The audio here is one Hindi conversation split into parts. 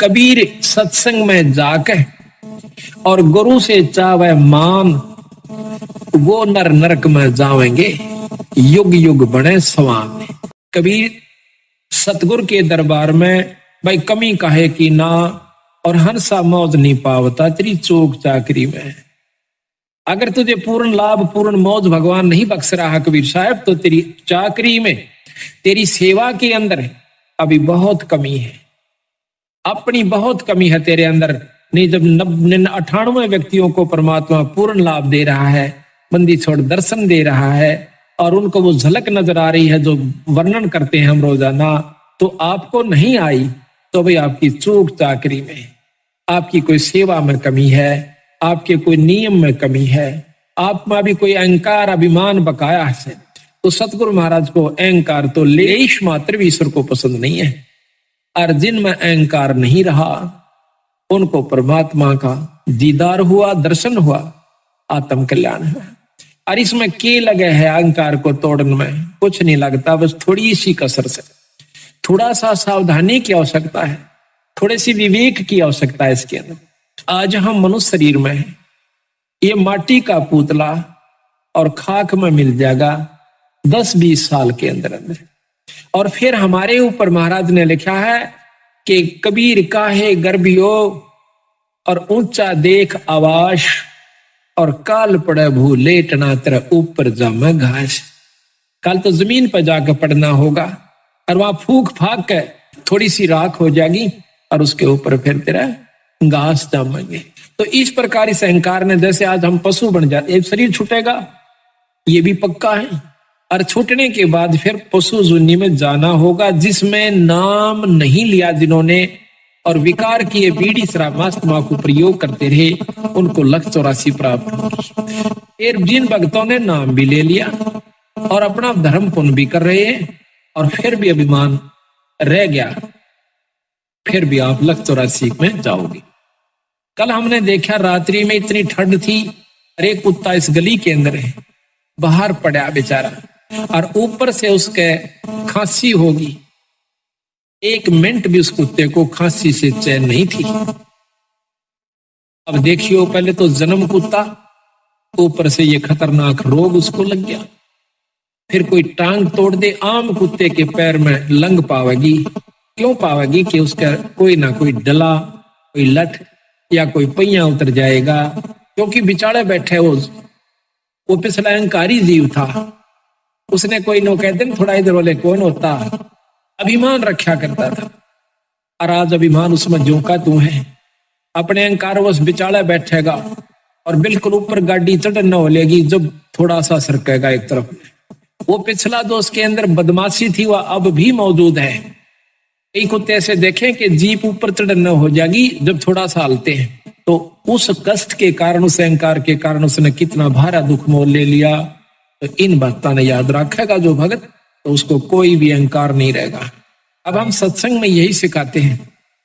कबीर सत्संग में जाके और गुरु से चावे मान, वो नर नरक में जावेंगे, युग युग बने सवान। कबीर सतगुरु के दरबार में भाई कमी काहे की ना, और हंसा मौज नहीं पावता तेरी चौक चाकरी में। अगर तुझे पूर्ण लाभ पूर्ण मौज भगवान नहीं बख्श रहा कबीर साहब, तो तेरी चाकरी में, तेरी सेवा के अंदर अभी बहुत कमी है, अपनी बहुत कमी है तेरे अंदर। नहीं, जब 98 व्यक्तियों को परमात्मा पूर्ण लाभ दे रहा है, बंदी छोड़ दर्शन दे रहा है, और उनको वो झलक नजर आ रही है जो वर्णन करते हैं हम रोजाना, तो आपको नहीं आई तो भाई आपकी चूक चाकरी में, आपकी कोई सेवा में कमी है, आपके कोई नियम में कमी है, आप में भी कोई अहंकार अभिमान बकाया है। तो सतगुरु महाराज को अहंकार तो लेश मात्र भी ईश्वर को पसंद नहीं है, और जिनमें अहंकार नहीं रहा उनको परमात्मा का दीदार हुआ, दर्शन हुआ, आत्म कल्याण हुआ। और इसमें के लगे है अहंकार को तोड़ने में, कुछ नहीं लगता, बस थोड़ी सी कसर से, थोड़ा सा सावधानी की आवश्यकता है, थोड़ी सी विवेक की आवश्यकता है इसके अंदर। आज हम मनुष्य शरीर में हैं, ये माटी का पुतला और खाक में मिल जाएगा 10-20 साल के अंदर अंदर। और फिर हमारे ऊपर महाराज ने लिखा है कि कबीर काहे गर्भियो और ऊंचा देख आवास, और काल पड़े भू लेटना तेरा ऊपर जामे घास। कल तो जमीन पर जाकर पड़ना होगा, और वहां फूक फाक के थोड़ी सी राख हो जाएगी, और उसके ऊपर फिर तेरा घास जामेंगे। तो इस प्रकार इस अहंकार ने, जैसे आज हम पशु बन जाते, एक शरीर छूटेगा ये भी पक्का है, और छूटने के बाद फिर पशु जुन्नी में जाना होगा, जिसमें नाम नहीं लिया जिन्होंने, और विकार किए बीड़ी शराब मस्त तंबाकू प्रयोग करते रहे, उनको 184 प्राप्त होगी। फिर जिन भक्तों ने नाम भी ले लिया और अपना धर्म पुण्य भी कर रहे हैं, और फिर भी अभिमान रह गया, फिर भी आप 184 में जाओगे। कल हमने देखा रात्रि में इतनी ठंड थी, अरे कुत्ता इस गली के अंदर है, बाहर पड़ा बेचारा, और ऊपर से उसके खांसी होगी। 1 मिनट भी उस कुत्ते को खांसी से चैन नहीं थी। अब देखियो, पहले तो जन्म कुत्ता, ऊपर से ये खतरनाक रोग उसको लग गया। फिर कोई टांग तोड़ दे, आम कुत्ते के पैर में लंग पावेगी। क्यों पावेगी? कि उसका कोई ना कोई डला, कोई लठ या कोई पहिया उतर जाएगा, क्योंकि बिचारे बैठे वो पिछला अहंकारी जीव था। उसने कोई नो कहते न थोड़ा इधर वाले कौन होता, अभिमान रखा करता था, और आज अभिमान उसमें झोंका तू है, अपने अहंकार वश बिचाड़ा बैठेगा, और बिल्कुल ऊपर गाड़ी चढ़ न हो लेगी जब थोड़ा सा सरकेगा एक तरफ। वो पिछला जो उसके अंदर बदमाशी थी वह अब भी मौजूद है। कई कुत्ते ऐसे देखें कि जीप ऊपर चढ़ न हो जाएगी जब थोड़ा सा हलते हैं, तो उस कष्ट के कारण, उस अहंकार के कारण उसने कितना भारा दुख मोल ले लिया। तो इन बातों ने याद रखेगा जो भगत, तो उसको कोई भी अहंकार नहीं रहेगा। अब हम सत्संग में यही सिखाते हैं,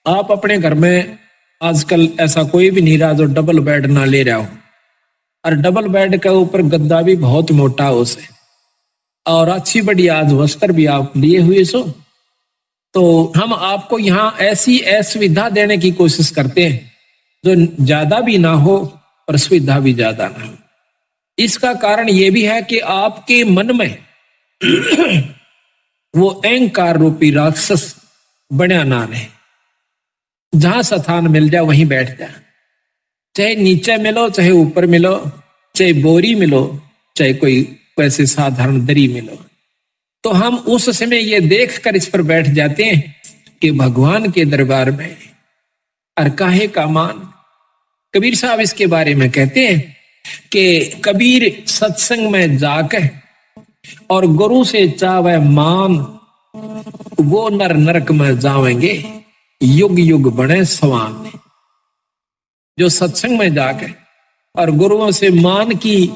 आप अपने घर में आजकल ऐसा कोई भी नहीं रहा जो डबल बेड ना ले रहा हो, और डबल बेड के ऊपर गद्दा भी बहुत मोटा हो से, और अच्छी बड़ी आज वस्त्र भी आप लिए हुए सो। तो हम आपको यहाँ ऐसी असुविधा देने की कोशिश करते हैं जो ज्यादा भी ना हो और सुविधा भी ज्यादा ना हो। इसका कारण यह भी है कि आपके मन में वो अहंकार रूपी राक्षस बना ना रहे। जहां स्थान मिल जाए वहीं बैठ जाए, चाहे नीचे मिलो चाहे ऊपर मिलो, चाहे बोरी मिलो चाहे कोई वैसे साधारण दरी मिलो। तो हम उस समय ये देखकर इस पर बैठ जाते हैं कि भगवान के दरबार में और काहे का मान। कबीर साहब इसके बारे में कहते हैं कि कबीर सत्संग में जाकर और गुरु से चावे मान, वो नर नरक में जावेंगे, युग युग बने सवान। जो सत्संग में जाकर और गुरुओं से मान की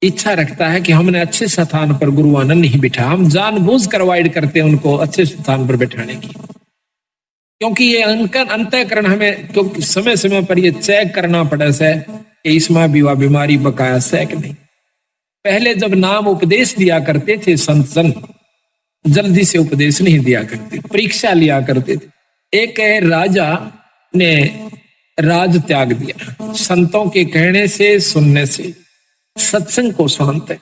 इच्छा रखता है कि हमने अच्छे स्थान पर गुरु आनंद नहीं बिठा, हम जानबूझ कर अवॉइड करते हैं उनको अच्छे स्थान पर बैठाने की, क्योंकि ये अंतःकरण हमें क्योंकि समय समय पर ये चेक करना पड़े से कि इसमें भी वह बीमारी बकाया से कि नहीं। पहले जब नाम उपदेश दिया करते थे संत जन, जल्दी से उपदेश नहीं दिया करते, परीक्षा लिया करते थे। एक राजा ने राज त्याग दिया, संतों के कहने से सुनने से, सत्संग को सुनते।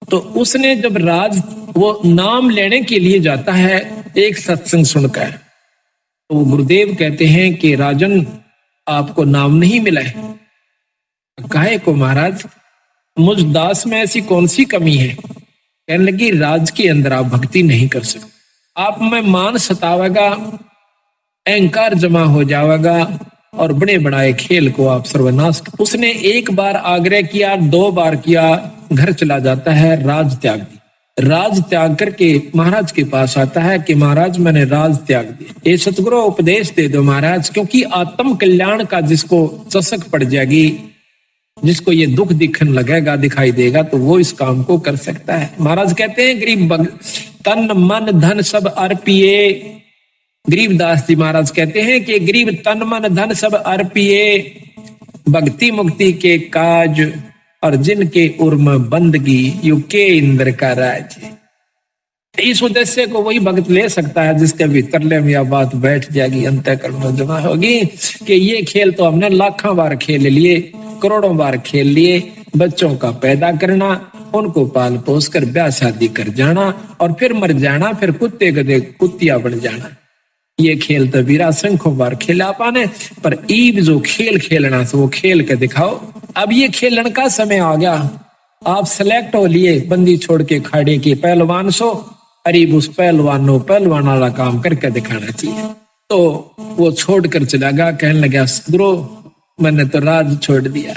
तो उसने जब राज वो नाम लेने के लिए जाता है एक सत्संग सुनकर, तो गुरुदेव कहते हैं कि राजन आपको नाम नहीं मिला है। काहे को महाराज, मुझ दास में ऐसी कौन सी कमी है? कहने लगी राज के अंदर आप भक्ति नहीं कर सकते, आप में मान सतावेगा, अहंकार जमा हो जाएगा और बड़े बनाए खेल को आप सर्वनाश। उसने एक बार आग्रह किया, 2 बार किया, घर चला जाता है, राज त्याग दी। राज त्याग करके महाराज के पास आता है कि महाराज मैंने राज त्याग दिया, ये सतगुरु उपदेश दे दो महाराज, क्योंकि आत्म कल्याण का जिसको चसक पड़ जाएगी, जिसको ये दुख दिखने लगेगा, दिखाई देगा, तो वो इस काम को कर सकता है। महाराज कहते हैं गरीब तन मन धन सब अर्पिए, गरीबदास जी महाराज कहते हैं कि गरीब तन मन धन सब अर्पिए, भक्ति मुक्ति के काज और जिनके उर्म बंदगी यू के इंद्र का राज। इस उद्देश्य को वही भक्त ले सकता है जिसके भीतर ले यह बात बैठ जाएगी, अंतःकरण में जमा होगी कि ये खेल तो हमने लाखों बार खेल लिए, करोड़ों बार खेल लिए। बच्चों का पैदा करना, उनको पाल पोस कर ब्याह शादी कर जाना और फिर मर जाना, फिर कुत्ते गधे कुत्तिया बन जाना, ये खेल तो वीरा संख्यों बार खेला पाने। पर ईब जो खेल खेलना तो वो खेल के दिखाओ। अब ये खेलन का समय आ गया, आप सिलेक्ट हो लिए, बंदी छोड़ के खाड़े के पहलवान सो, अरीब उस पहलवान वाला काम करके दिखाना चाहिए। तो वो छोड़ कर चला गया, कहने लगा गुरु मैंने तो राज छोड़ दिया।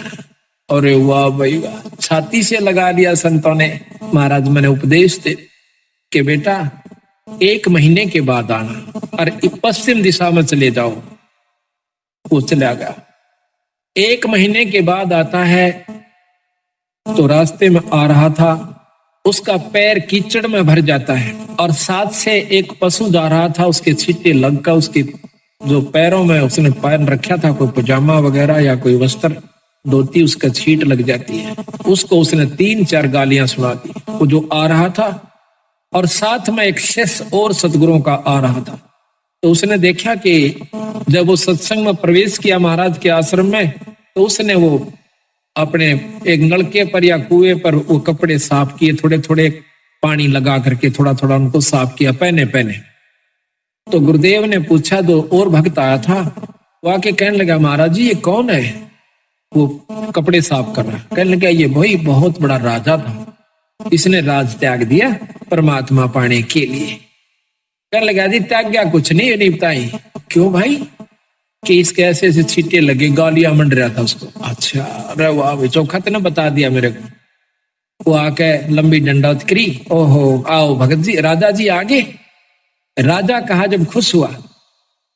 और वाह भाई वाह, छाती से लगा दिया संतों ने। महाराज मैंने उपदेश दे कि बेटा 1 महीने के बाद आना और पश्चिम दिशा में चले जाओ। वो चला गया, 1 महीने के बाद आता है तो रास्ते में आ रहा था, उसका पैर कीचड़ में भर जाता है और साथ से एक पशु जा रहा था, उसके छींटे लगकर उसके जो पैरों में उसने पहन रखा था कोई पजामा वगैरह या कोई वस्त्र धोती, उसका छींट लग जाती है। उसको उसने 3-4 गालियां सुना दी। वो जो आ रहा था और साथ में एक शिष्य और सतगुरुओं का आ रहा था, तो उसने देखा कि जब वो सत्संग में प्रवेश किया महाराज के आश्रम में, तो उसने वो अपने एक नलके पर या कुएं पर वो कपड़े साफ किए, थोड़े थोड़े पानी लगा करके थोड़ा थोड़ा उनको साफ किया, पहने पहने। तो गुरुदेव ने पूछा, तो और भक्त आया था, वो आके कहने लगा महाराज जी ये कौन है? वो कपड़े साफ कर रहा। कहने लगा ये भाई बहुत बड़ा राजा था, इसने राज त्याग दिया परमात्मा पाने के लिए। कहने लगा जी त्याग गया कुछ नहीं बताई। क्यों भाई? कि इसके ऐसे ऐसे छींटे लगे, गालियां मंड रहा था उसको। अच्छा अरे वाह, चौखा तो ना बता दिया मेरे को। वो आके लंबी डंडौत करी, ओहो आओ भगत जी, राजा जी आगे। राजा कहा जब खुश हुआ,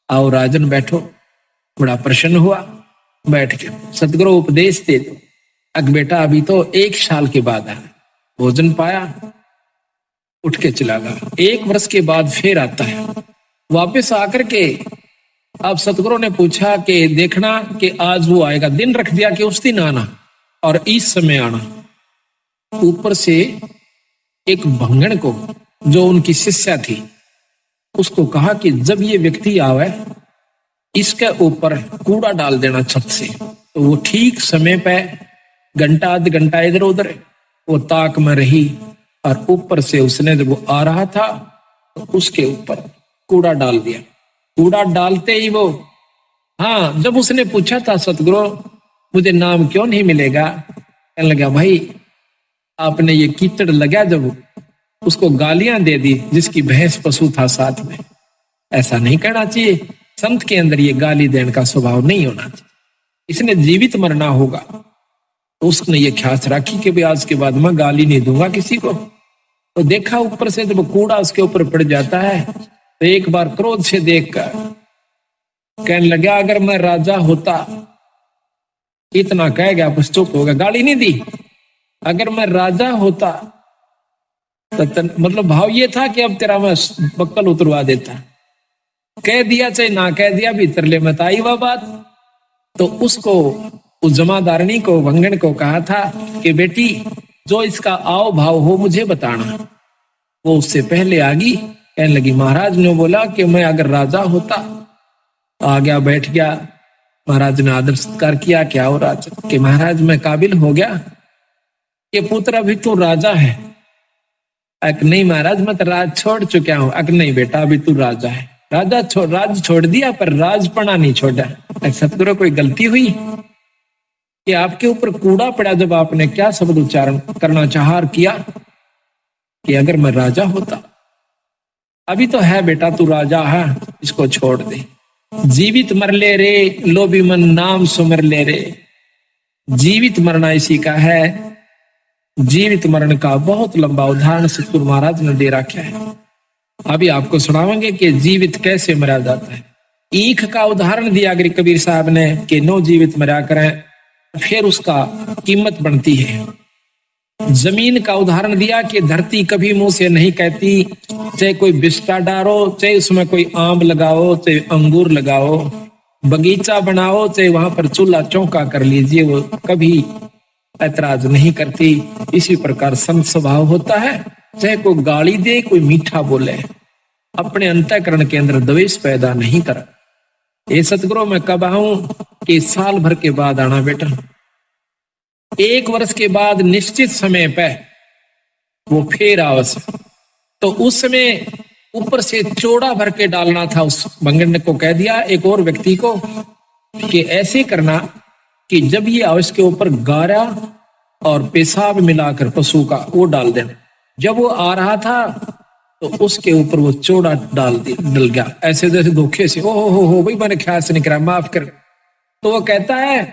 आओ राजन बैठो। बड़ा प्रसन्न हुआ, बैठ के सतगुरु उपदेश दे दो। अग बेटा अभी तो 1 साल के बाद आया, भोजन पाया, उठ के चला गया। 1 वर्ष के बाद फिर आता है, वापस आकर के अब सतगुरु ने पूछा कि देखना कि आज वो आएगा, दिन रख दिया कि उस दिन आना और इस समय आना। ऊपर से एक भंगण को जो उनकी शिष्या थी उसको कहा कि जब ये व्यक्ति आवे इसके ऊपर कूड़ा डाल देना छत से। तो वो ठीक समय पे घंटा आध घंटा इधर उधर वो ताक में रही और ऊपर से उसने जब वो आ रहा था तो उसके ऊपर कूड़ा डाल दिया। कूड़ा डालते ही वो, हाँ जब उसने पूछा था सतगुरु मुझे नाम क्यों नहीं मिलेगा, कहने लगा भाई आपने ये कीचड़ लगा, जब उसको गालियां दे दी जिसकी भैंस पशु था साथ में। ऐसा नहीं करना चाहिए, संत के अंदर ये गाली देने का स्वभाव नहीं होना चाहिए, इसने जीवित मरना होगा। तो उसने ये ख्यास रखी कि भाई आज के बाद मैं गाली नहीं दूंगा किसी को। तो देखा ऊपर से जब कूड़ा उसके ऊपर पड़ जाता है तो एक बार क्रोध से देखकर कहने लगा अगर मैं राजा होता, इतना कह गया बस चुप हो गया, गाली नहीं दी। अगर मैं राजा होता तो मतलब भाव ये था कि अब तेरा मैं बक्कल उतरवा देता। कह दिया चाहे ना कह दिया, भीतर ले मत आई वह बात। तो उसको उस जमादारनी को भंगण को कहा था कि बेटी जो इसका आओ भाव हो मुझे बताना। वो उससे पहले आ गई कहने लगी। महाराज ने बोला कि मैं अगर राजा होता, आ गया, बैठ गया। महाराज ने आदर सत्कार किया। क्या हो राजा? कि महाराज मैं काबिल हो गया कि पुत्र अभी तू राजा है। अक नहीं महाराज, मैं तो राज छोड़ चुका हूं। अक नहीं बेटा, अभी तू राजा है। राज छोड़ दिया पर राजपना नहीं छोड़ा। सतगुरु कोई गलती हुई कि आपके ऊपर कूड़ा पड़ा जब आपने क्या शब्द उच्चारण करना चाह किया कि अगर मैं राजा होता। अभी तो है बेटा, तू राजा है, इसको छोड़ दे। जीवित मर ले रे लोभी मन नाम सुमर ले रे। जीवित मरना इसी का है। जीवित मरण का बहुत लंबा उदाहरण सतगुरु महाराज ने दे रखा है। अभी आपको सुनावेंगे कि जीवित कैसे मरा जाता है। ईख का उदाहरण दिया गिरी कबीर साहब ने कि नो जीवित मरा करें, फिर उसका कीमत बनती है। जमीन का उदाहरण दिया कि धरती कभी मुंह से नहीं कहती, चाहे कोई बिस्टा डालो, चाहे उसमें कोई आम लगाओ, चाहे अंगूर लगाओ, बगीचा बनाओ, चाहे वहां पर चूल्हा चौका कर लीजिए, वो कभी ऐतराज नहीं करती। इसी प्रकार संत स्वभाव होता है। चाहे कोई गाली दे, कोई मीठा बोले, अपने अंतःकरण के अंदर द्वेष पैदा नहीं कर। ये सतगुरु मैं कब आऊं कि साल भर के बाद आना बेटा। 1 वर्ष के बाद निश्चित समय पे वो फिर आवस। तो उस समय ऊपर से चौड़ा भर के डालना था। उस बंगड़ ने को कह दिया एक और व्यक्ति को कि ऐसे करना कि जब ये आवस के ऊपर गारा और पेशाब मिलाकर पशु का वो डाल देना। जब वो आ रहा था तो उसके ऊपर वो चौड़ा डल गया, ऐसे जैसे धोखे से। ओ हो भाई, मैंने ख्याल से नहीं करा, माफ कर। तो वो कहता है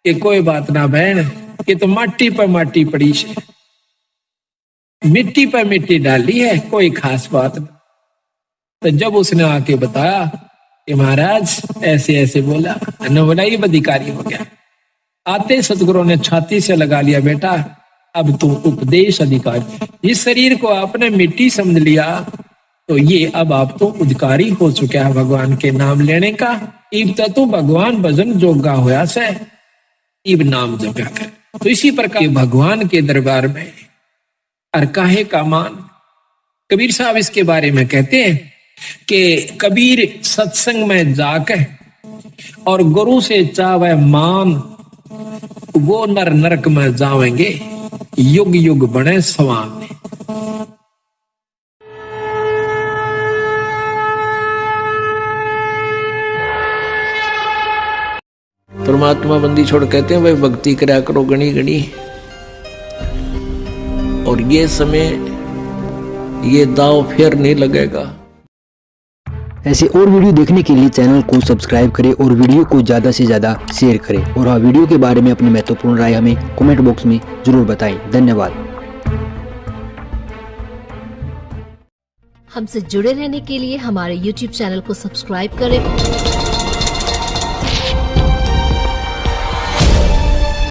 कि कोई बात ना बहन, कि तो माटी पर माटी पड़ी है, मिट्टी पर मिट्टी डाली है, कोई खास बात नहीं। तो जब उसने आके बताया कि महाराज ऐसे ऐसे बोला, बोला ये अधिकारी हो गया। आते सतगुरु ने छाती से लगा लिया, बेटा अब तू उपदेश अधिकारी। इस शरीर को आपने मिट्टी समझ लिया तो ये अब आप तो अधिकारी हो चुका है भगवान के नाम लेने का। इब तू भगवान भजन जोगा होया से, इब नाम जगा कर। तो इसी प्रकार भगवान के दरबार में और काहे का मान। कबीर साहब इसके बारे में कहते हैं कि कबीर सत्संग में जाकर और गुरु से चावे मान, वो नर नरक में जावेंगे, युग युग बने स्वामी। परमात्मा बंदी छोड़ कहते हैं भाई भक्ति करा करो गणी गणी। और ये समय ये दाव फिर नहीं लगेगा। ऐसे और वीडियो देखने के लिए चैनल को सब्सक्राइब करें और वीडियो को ज़्यादा से ज़्यादा शेयर करें। और हाँ, वीडियो के बारे में अपनी महत्वपूर्ण राय हमें कमेंट बॉक्स में जरूर बताएं। धन्यवाद। हमसे जुड़े रहने के लिए हमारे YouTube चैनल को सब्सक्राइब करें